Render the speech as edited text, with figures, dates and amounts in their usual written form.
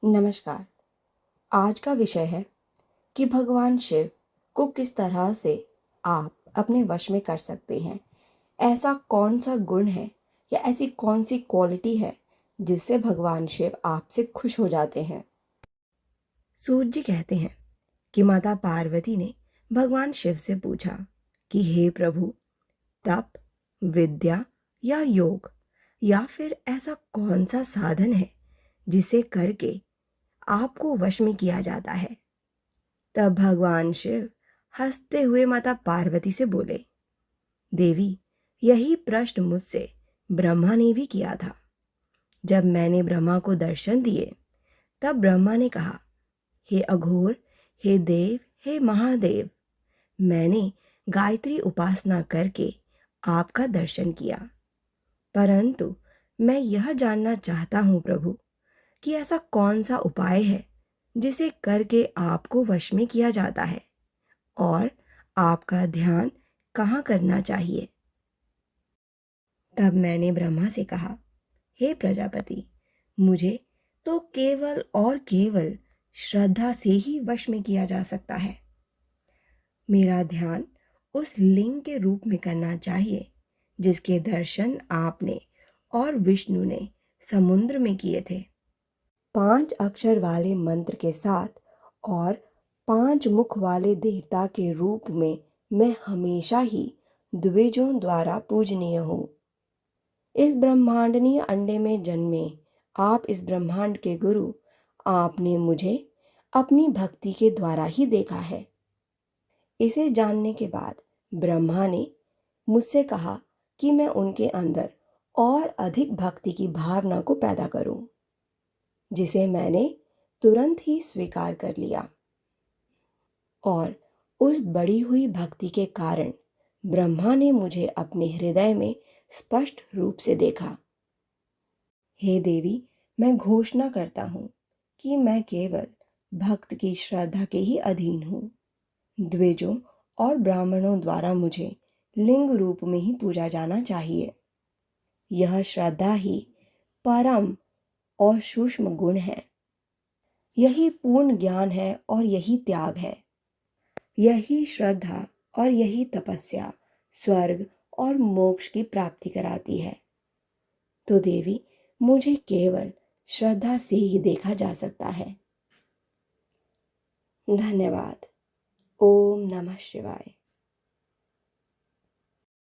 नमस्कार। आज का विषय है कि भगवान शिव को किस तरह से आप अपने वश में कर सकते हैं। ऐसा कौन सा गुण है या ऐसी कौन सी क्वालिटी है जिससे भगवान शिव आपसे खुश हो जाते हैं। सूत जी कहते हैं कि माता पार्वती ने भगवान शिव से पूछा कि हे प्रभु, तप, विद्या या योग या फिर ऐसा कौन सा साधन है जिसे करके आपको वश में किया जाता है। तब भगवान शिव हंसते हुए माता पार्वती से बोले, देवी, यही प्रश्न मुझसे ब्रह्मा ने भी किया था। जब मैंने ब्रह्मा को दर्शन दिए तब ब्रह्मा ने कहा, हे अघोर, हे देव, हे महादेव, मैंने गायत्री उपासना करके आपका दर्शन किया, परंतु मैं यह जानना चाहता हूँ प्रभु कि ऐसा कौन सा उपाय है जिसे करके आपको वश में किया जाता है और आपका ध्यान कहाँ करना चाहिए। तब मैंने ब्रह्मा से कहा, हे प्रजापति, मुझे तो केवल और केवल श्रद्धा से ही वश में किया जा सकता है। मेरा ध्यान उस लिंग के रूप में करना चाहिए जिसके दर्शन आपने और विष्णु ने समुद्र में किए थे। 5 अक्षर वाले मंत्र के साथ और 5 मुख वाले देवता के रूप में मैं हमेशा ही द्विजों द्वारा पूजनीय हूँ। इस ब्रह्मांडनीय अंडे में जन्मे आप इस ब्रह्मांड के गुरु, आपने मुझे अपनी भक्ति के द्वारा ही देखा है। इसे जानने के बाद ब्रह्मा ने मुझसे कहा कि मैं उनके अंदर और अधिक भक्ति की भावना को पैदा करूं, जिसे मैंने तुरंत ही स्वीकार कर लिया और उस बढ़ी हुई भक्ति के कारण ब्रह्मा ने मुझे अपने हृदय में स्पष्ट रूप से देखा। हे देवी, मैं घोषणा करता हूँ कि मैं केवल भक्त की श्रद्धा के ही अधीन हूँ। द्विजों और ब्राह्मणों द्वारा मुझे लिंग रूप में ही पूजा जाना चाहिए। यह श्रद्धा ही परम और सूक्ष्म गुण है। यही पूर्ण ज्ञान है और यही त्याग है। यही श्रद्धा और यही तपस्या स्वर्ग और मोक्ष की प्राप्ति कराती है। तो देवी, मुझे केवल श्रद्धा से ही देखा जा सकता है। धन्यवाद। ओम नमः शिवाय।